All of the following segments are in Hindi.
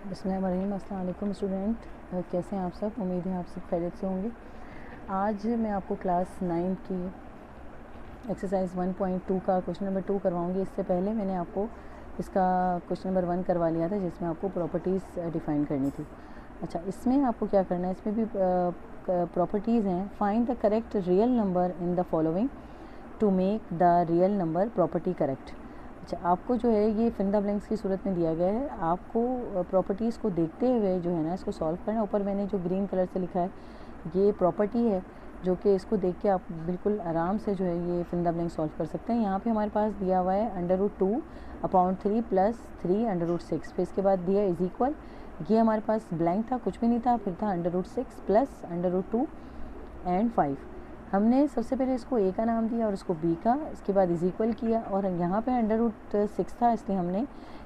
बिस्मिल्लाहिर्रहमानिर्रहीम। अस्सलाम वालेकुम स्टूडेंट, कैसे हैं आप सब। उम्मीद है आप सब खैरियत से होंगे। आज मैं आपको क्लास 9 की एक्सरसाइज 1.2 का क्वेश्चन नंबर 2 करवाऊंगी। इससे पहले मैंने आपको इसका क्वेश्चन नंबर 1 करवा लिया था, जिसमें आपको प्रॉपर्टीज़ डिफ़ाइन करनी थी। अच्छा, इसमें आपको क्या करना है, इसमें भी प्रॉपर्टीज़ हैं। Find the correct real number in the following to make the real number property correct. अच्छा, आपको जो है ये फिल द ब्लैंक्स की सूरत में दिया गया है। आपको प्रॉपर्टीज़ को देखते हुए जो है ना इसको सॉल्व करना। ऊपर मैंने जो ग्रीन कलर से लिखा है ये प्रॉपर्टी है, जो कि इसको देख के आप बिल्कुल आराम से जो है ये फिल द ब्लैंक सॉल्व कर सकते हैं। यहाँ पे हमारे पास दिया हुआ है √2/3 + 3√6। फिर इसके बाद दिया इज इक्वल, ये हमारे पास ब्लैंक था, कुछ भी नहीं था। फिर था √6 + √2 एंड 5। हमने सबसे पहले इसको ए का नाम दिया और इसको बी का, इसके बाद इज इक्वल किया। और यहाँ पे √6 था, इसलिए हमने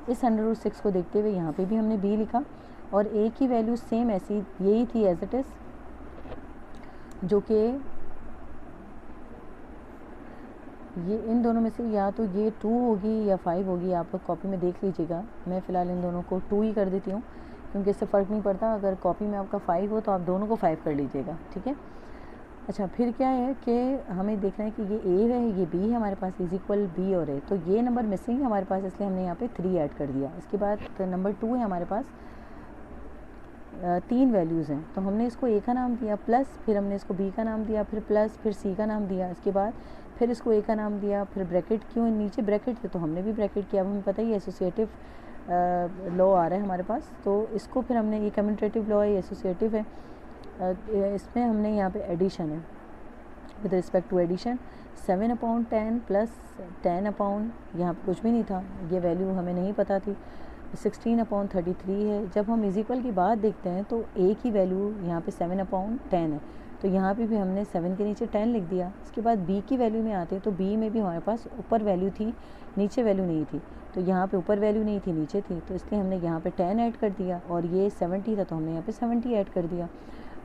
इस √6 को देखते हुए यहाँ पे भी हमने बी लिखा। और ए की वैल्यू सेम ऐसी यही थी एज इट इज़, जो कि ये इन दोनों में से या तो ये 2 होगी या 5 होगी। आप लोग कॉपी में देख लीजिएगा। मैं फ़िलहाल इन दोनों को 2 ही कर देती हूँ, क्योंकि इससे फ़र्क नहीं पड़ता। अगर कॉपी में आपका 5 हो तो आप दोनों को 5 कर लीजिएगा, ठीक है। अच्छा, फिर क्या है कि हमें देखना है कि ये ए है, ये बी है हमारे पास, इज इक्वल बी और ए। तो ये नंबर मिसिंग है हमारे पास, इसलिए हमने यहाँ पे 3 ऐड कर दिया। इसके बाद नंबर 2 है हमारे पास, 3 वैल्यूज़ हैं। तो हमने इसको ए का नाम दिया प्लस, फिर हमने इसको बी का नाम दिया, फिर प्लस, फिर सी का नाम दिया। इसके बाद फिर इसको ए का नाम दिया, फिर ब्रैकेट, क्यों नीचे ब्रैकेट थे तो हमने भी ब्रैकेट किया। अब हमें पता ही एसोसिएटिव लॉ आ रहा है हमारे पास, तो इसको फिर हमने, ये कम्यूटेटिव लॉ है, ये एसोसिएटिव है। इसमें हमने यहाँ पे एडिशन है, विद रिस्पेक्ट टू एडिशन 7/10 + 10 यहाँ पर कुछ भी नहीं था, ये वैल्यू हमें नहीं पता थी। 16/33 है। जब हम इज इक्वल की बात देखते हैं तो ए की वैल्यू यहाँ पे 7/10 है, तो यहाँ पे भी हमने 7 के नीचे 10 लिख दिया। इसके बाद बी की वैल्यू में आते हैं तो बी में भी हमारे पास ऊपर वैल्यू थी, नीचे वैल्यू नहीं थी। तो यहाँ पे ऊपर वैल्यू नहीं थी, नीचे थी, तो इसलिए हमने यहाँ पे 10 ऐड कर दिया। और ये 70 था तो हमने यहाँ पे 70 ऐड कर दिया।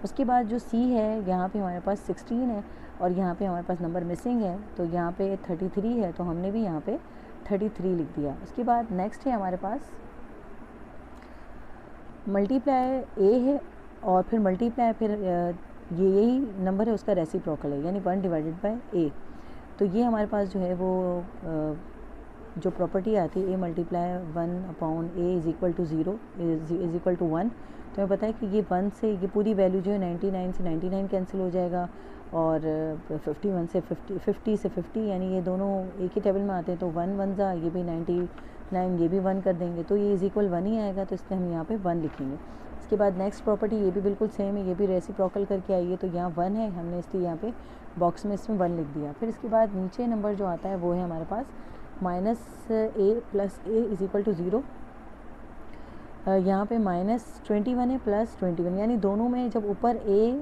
उसके बाद जो सी है, यहाँ पे हमारे पास 16 है और यहाँ पे हमारे पास नंबर मिसिंग है, तो यहाँ पे 33 है, तो हमने भी यहाँ पे 33 लिख दिया। उसके बाद नेक्स्ट है हमारे पास मल्टीप्लाई ए है, और फिर मल्टीप्लाई, फिर ये यही नंबर है उसका रेसिप्रोकल है, यानी 1/a। तो ये हमारे पास जो है वो जो प्रॉपर्टी आती है, a × 1/a is equal to 0 is equal to 1। तो हमें पता है कि ये 1 से ये पूरी वैल्यू जो है 99 से 99 कैंसिल हो जाएगा, और 51 से 50 से 50, यानी ये दोनों एक ही टेबल में आते हैं। तो 1 1 जा, ये भी 99, ये भी 1 कर देंगे, तो ये इज इक्वल 1 ही आएगा, तो इसलिए हम यहाँ पे 1 लिखेंगे। इसके बाद नेक्स्ट प्रॉपर्टी, ये भी बिल्कुल सेम है, ये भी रेसिप्रोकल करके आई है, तो यहाँ 1 है, हमने इसलिए यहाँ पे बॉक्स में इसमें 1 लिख दिया। फिर इसके बाद नीचे नंबर जो आता है वो है हमारे पास -a + a is equal to 0। यहाँ पे -21 है + 21, यानी दोनों में जब ऊपर a,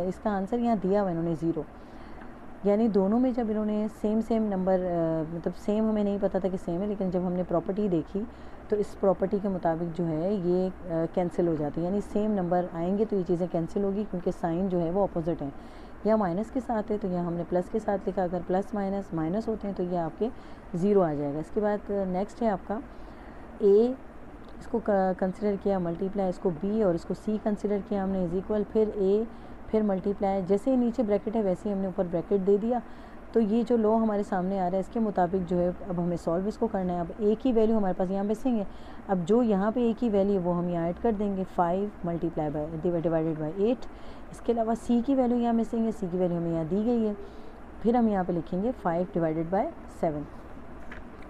इसका आंसर यहाँ दिया हुआ इन्होंने 0, यानी दोनों में जब इन्होंने सेम नंबर, मतलब सेम हमें नहीं पता था कि सेम है, लेकिन जब हमने प्रॉपर्टी देखी तो इस प्रॉपर्टी के मुताबिक जो है ये कैंसिल हो जाती है, यानी सेम नंबर आएंगे तो ये चीज़ें कैंसिल होगी, क्योंकि साइन जो है वो अपोजिट है। या माइनस के साथ है तो यहाँ हमने प्लस के साथ लिखा, अगर प्लस माइनस माइनस होते हैं तो ये आपके 0 आ जाएगा। इसके बाद नेक्स्ट है आपका ए, इसको कंसिडर किया मल्टीप्लाई, इसको बी और इसको सी कंसिडर किया हमने, इज इक्वल, फिर ए, फिर मल्टीप्लाई, जैसे ही नीचे ब्रैकेट है वैसे ही हमने ऊपर ब्रैकेट दे दिया। तो ये जो लॉ हमारे सामने आ रहा है इसके मुताबिक जो है अब हमें सॉल्व इसको करना है। अब ए की वैल्यू हमारे पास यहाँ मिसिंग है, अब जो यहाँ पे ए की वैल्यू है वो हम यहाँ ऐड कर देंगे, 5 × डिवाइडेड बाई 8। इसके अलावा सी की वैल्यू यहाँ मिसिंग है, सी की वैल्यू हमें यहाँ दी गई है, फिर हम यहाँ पे लिखेंगे 5 / 7।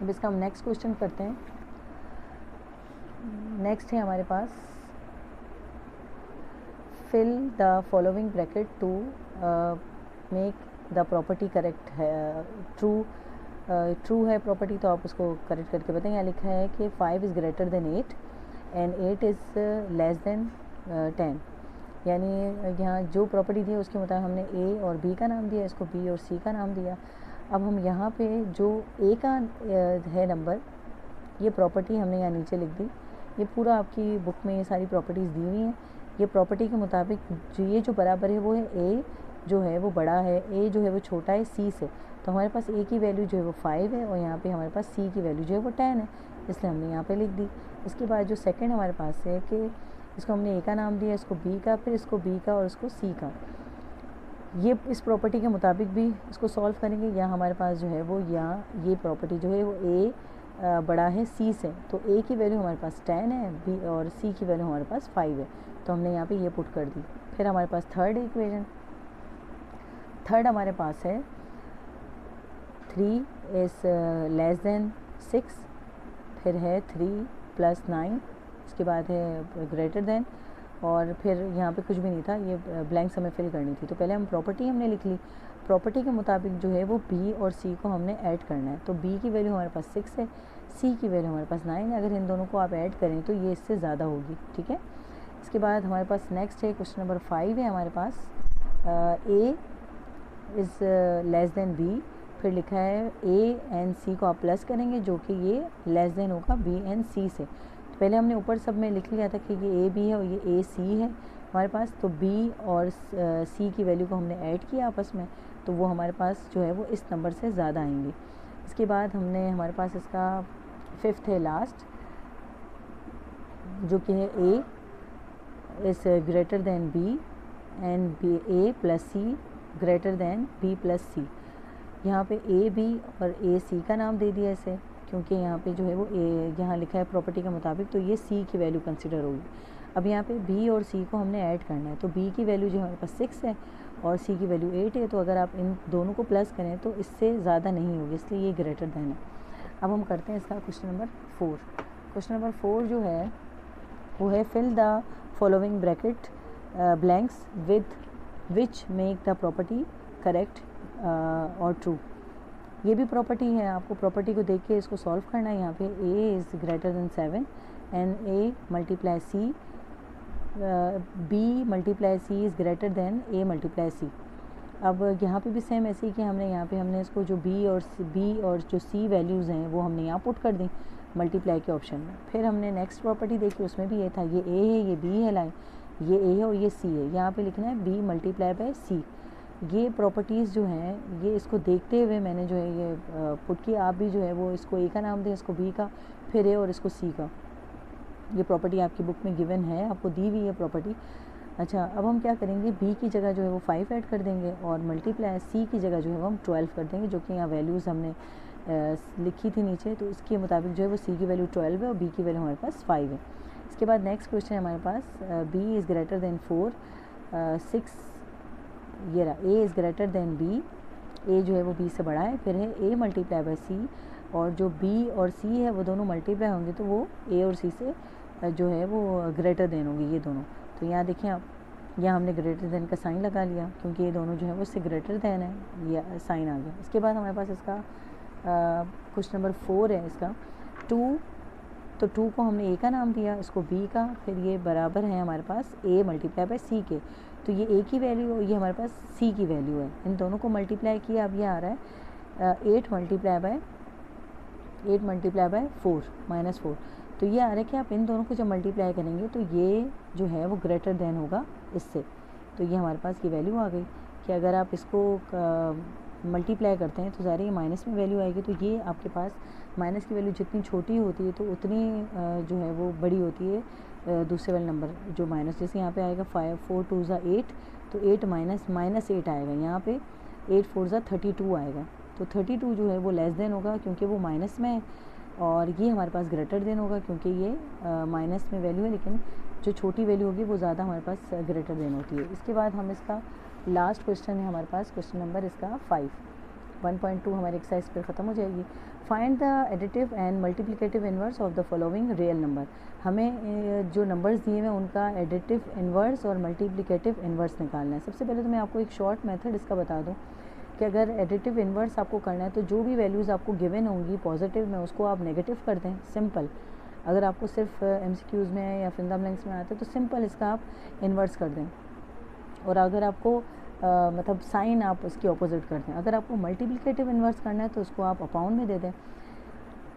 अब इसका हम नेक्स्ट क्वेश्चन करते हैं। नेक्स्ट है हमारे पास fill the following bracket to make the property correct है। ट्रू है प्रॉपर्टी, तो आप उसको करेक्ट करके बताएं। यहाँ लिखा है कि 5 is greater then 8 and 8 is less then 10, यानी यहाँ जो प्रॉपर्टी दी है उसके मुताबिक हमने ए और बी का नाम दिया, इसको बी और सी का नाम दिया। अब हम यहाँ पे जो ए का है नंबर, ये प्रॉपर्टी हमने यहाँ नीचे लिख दी। ये पूरा आपकी बुक में ये सारी प्रॉपर्टीज़ दी हुई हैं। ये प्रॉपर्टी के मुताबिक जो ये जो बराबर है वो है ए जो है वो बड़ा है, ए जो है वो छोटा है सी से। तो हमारे पास ए की वैल्यू जो है वो 5 है और यहाँ पे हमारे पास सी की वैल्यू जो है वो 10 है, इसलिए हमने यहाँ पे लिख दी। इसके बाद जो सेकंड हमारे पास है कि इसको हमने ए का नाम दिया, इसको बी का, फिर इसको बी का और इसको सी का। ये इस प्रॉपर्टी के मुताबिक भी इसको सॉल्व करेंगे, या हमारे पास जो है वो या ये प्रॉपर्टी जो है वो ए बड़ा है सी से, तो ए की वैल्यू हमारे पास 10 है, बी और सी की वैल्यू हमारे पास 5 है, तो हमने यहाँ पे ये पुट कर दी। फिर हमारे पास थर्ड इक्वेशन, थर्ड हमारे पास है 3 इज़ लेस देन 6, फिर है 3 + 9, इसके बाद है ग्रेटर देन, और फिर यहाँ पे कुछ भी नहीं था, ये ब्लैंक्स हमें फिल करनी थी। तो पहले हम प्रॉपर्टी हमने लिख ली, प्रॉपर्टी के मुताबिक जो है वो बी और सी को हमने ऐड करना है। तो बी की वैल्यू हमारे पास 6 है, सी की वैल्यू हमारे पास 9 है। अगर इन दोनों को आप ऐड करें तो ये इससे ज़्यादा होगी, ठीक है। इसके बाद हमारे पास नेक्स्ट है क्वेश्चन नंबर 5 है हमारे पास, A is less than B, फिर लिखा है ए एंड सी को आप प्लस करेंगे जो कि ये लेस देन होगा बी एंड सी से। तो पहले हमने ऊपर सब में लिख लिया था कि ये ए बी है और ये ए सी है हमारे पास, तो बी और सी की वैल्यू को हमने ऐड किया आपस में, तो वो हमारे पास जो है वो इस नंबर से ज़्यादा आएंगे। इसके बाद हमने हमारे पास इसका फिफ्थ है लास्ट, जो कि है A is greater than B and B A plus C greater than B plus C. यहाँ पे ए बी और ए सी का नाम दे दिया इसे, क्योंकि यहाँ पे जो है वो ए यहाँ लिखा है प्रॉपर्टी के मुताबिक, तो ये सी की वैल्यू कंसिडर होगी। अब यहाँ पे बी और सी को हमने ऐड करना है, तो बी की वैल्यू जो हमारे पास 6 है और सी की वैल्यू 8 है, तो अगर आप इन दोनों को प्लस करें तो इससे ज़्यादा नहीं होगी, इसलिए ये ग्रेटर देन है। अब हम करते हैं इसका क्वेश्चन नंबर 4। क्वेश्चन नंबर 4 जो है वो है fill the following bracket blanks with which make the property correct और ट्रू। ये भी प्रॉपर्टी है, आपको प्रॉपर्टी को देख के इसको सॉल्व करना है। यहाँ पे a is greater then 7 and a multiply c, b multiply c is greater then a multiply c। अब यहाँ पे भी सेम ऐसे ही कि हमने इसको जो b और जो c वैल्यूज़ हैं वो हमने यहाँ पुट कर दी मल्टीप्लाई के ऑप्शन में। फिर हमने नेक्स्ट प्रॉपर्टी देखी, उसमें भी ये था, ये a है, ये b है, लाइन ये a है और ये c है। यहाँ पे लिखना है b मल्टीप्लाई बाय c। ये प्रॉपर्टीज़ जो हैं ये इसको देखते हुए मैंने जो है ये पुट किया। आप भी जो है वो इसको ए का नाम दें, इसको बी का, फिर ए और इसको सी का। ये प्रॉपर्टी आपकी बुक में गिवन है, आपको दी हुई है प्रॉपर्टी। अच्छा, अब हम क्या करेंगे, बी की जगह जो है वो 5 ऐड कर देंगे और मल्टीप्लाई सी की जगह जो है वो हम 12 कर देंगे, जो कि यहाँ वैल्यूज़ हमने लिखी थी नीचे, तो इसके मुताबिक जो है वो सी की वैल्यू 12 है और बी की वैल्यू हमारे पास 5 है। इसके बाद नेक्स्ट क्वेश्चन है हमारे पास, बी इज़ ग्रेटर देन 4, 6, ये रहा a is greater then b, a जो है वो b से बड़ा है, फिर है a मल्टीप्लाई बाय c, और जो b और c है वो दोनों मल्टीप्लाई होंगे तो वो a और c से जो है वो ग्रेटर देन होंगे ये दोनों। तो यहाँ देखिए आप, यहाँ हमने ग्रेटर देन का साइन लगा लिया क्योंकि ये दोनों जो है वो उससे ग्रेटर देन है, ये साइन आ गया। इसके बाद हमारे पास इसका क्वेश्चन नंबर 4 है इसका 2, तो 2 को हमने a का नाम दिया, इसको b का, फिर ये बराबर है हमारे पास a मल्टीप्लाई बाय c के, तो ये a की वैल्यू ये हमारे पास c की वैल्यू है। इन दोनों को मल्टीप्लाई किया, अब ये आ रहा है 8 मल्टीप्लाई बाय 4 माइनस 4, तो ये आ रहा है कि आप इन दोनों को जब मल्टीप्लाई करेंगे तो ये जो है वो ग्रेटर देन होगा इससे। तो ये हमारे पास ये वैल्यू आ गई कि अगर आप इसको मल्टीप्लाई करते हैं तो ज़ाहिर ये माइनस में वैल्यू आएगी, तो ये आपके पास माइनस की वैल्यू जितनी छोटी होती है तो उतनी जो है वो बड़ी होती है दूसरे वाले नंबर जो माइनस, जैसे यहाँ पे आएगा 5 4 2 8, तो 8 माइनस 8 आएगा, यहाँ पे 8 4 32 आएगा, तो 32 जो है वो लेस देन होगा क्योंकि वो माइनस में है, और ये हमारे पास ग्रेटर देन होगा क्योंकि ये माइनस में वैल्यू है, लेकिन जो छोटी वैल्यू होगी वो ज़्यादा हमारे पास ग्रेटर देन होती है। इसके बाद हम इसका लास्ट क्वेश्चन है हमारे पास, क्वेश्चन नंबर इसका 5, 1.2 हमारी एक्सरसाइज पर ख़त्म हो जाएगी। Find the additive and multiplicative inverse of the following real number. हमें जो नंबर्स दिए हुए हैं उनका एडिटिव इन्वर्स और मल्टीप्लिकेटिव इन्वर्स निकालना है। सबसे पहले तो मैं आपको एक शॉर्ट मेथड इसका बता दूं कि अगर एडिटिव इन्वर्स आपको करना है तो जो भी वैल्यूज़ आपको गिवन होंगी पॉजिटिव में उसको आप नेगेटिव कर दें, सिंपल। अगर आपको सिर्फ MCQs में या फिंदा ब्लैंक्स में आता है तो सिंपल इसका आप इन्वर्स कर दें, और अगर आपको मतलब साइन आप उसकी अपोजिट कर दें। अगर आपको मल्टीप्लिकेटिव इन्वर्स करना है तो उसको आप अपाउंड में दे दें,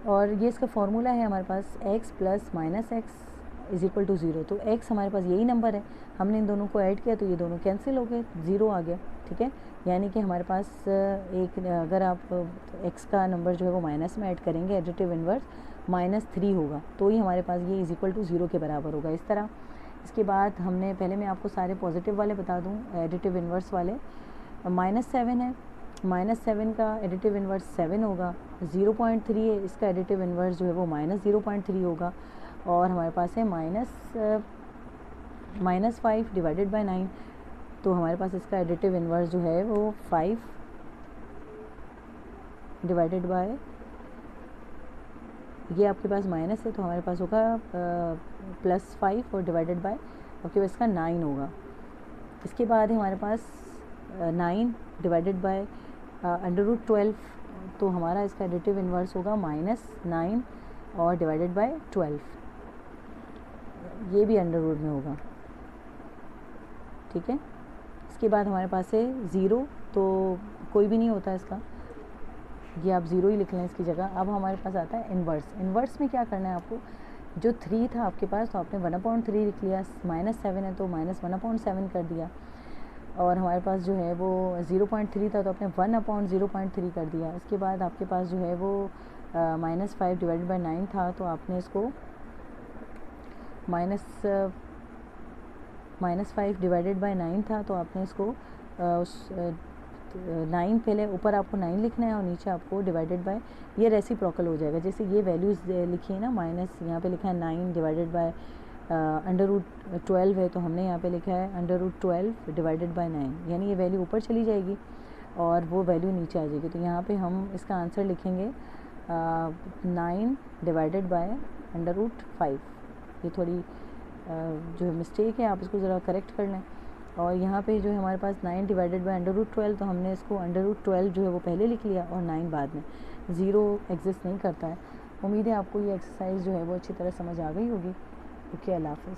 और ये इसका फॉर्मूला है हमारे पास x plus minus x is equal to 0। तो x हमारे पास यही नंबर है, हमने इन दोनों को ऐड किया तो ये दोनों कैंसिल हो गए, 0 आ गया, ठीक है। यानी कि हमारे पास एक, अगर आप x का नंबर जो है वो माइनस में ऐड करेंगे एडिटिव इन्वर्स, -3 होगा, तो ही हमारे पास ये =0 के बराबर होगा, इस तरह। इसके बाद हमने पहले मैं आपको सारे पॉजिटिव वाले बता दूं, एडिटिव इन्वर्स वाले। -7 है, -7 का एडिटिव इन्वर्स 7 होगा। 0.3 है, इसका एडिटिव इन्वर्स जो है वो -0.3 होगा। और हमारे पास है -5 डिवाइडेड बाय 9, तो हमारे पास इसका एडिटिव इन्वर्स जो है वो 5 डिवाइडेड बाय, ये आपके पास माइनस है तो हमारे पास होगा +5 और डिवाइडेड बाय आपके पास इसका 9 होगा। इसके बाद है हमारे पास 9 डिवाइडेड बाय √12, तो हमारा इसका एडिटिव इन्वर्स होगा -9 और डिवाइडेड बाय 12, ये भी अंडर रूट में होगा, ठीक है। इसके बाद हमारे पास है 0, तो कोई भी नहीं होता इसका, ये आप 0 ही लिख लें इसकी जगह। अब हमारे पास आता है इन्वर्स। इन्वर्स में क्या करना है आपको, जो 3 था आपके पास तो आपने 1/3 लिख लिया, -7 है तो -1/7 कर दिया। और हमारे पास जो है वो 0.3 था तो आपने 1/0.3 कर दिया। इसके बाद आपके पास जो है वो -5 डिवाइडेड बाय 9 था तो आपने इसको -5 डिवाइडेड बाय 9 था तो आपने इसको उस 9 पहले ऊपर आपको 9 लिखना है और नीचे आपको डिवाइडेड बाय, ये रेसिप्रोकल हो जाएगा। जैसे ये वैल्यूज़ लिखी है ना, माइनस यहाँ पे लिखा है 9 डिवाइडेड बाय √12 है तो हमने यहाँ पे लिखा है √12 डिवाइडेड बाय 9, यानी ये वैल्यू ऊपर चली जाएगी और वो वैल्यू नीचे आ जाएगी। तो यहाँ पे हम इसका आंसर लिखेंगे 9 डिवाइडेड बाय √5। ये थोड़ी जो मिस्टेक है आप इसको ज़रा करेक्ट कर लें। और यहाँ पे जो है हमारे पास 9 डिवाइडेड बाय √12, तो हमने इसको √12 जो है वो पहले लिख लिया और 9 बाद में, 0 एग्जिस्ट नहीं करता है। उम्मीद है आपको ये एक्सरसाइज जो है वो अच्छी तरह समझ आ गई होगी। ओके, अल्लाह हाफ़िज़।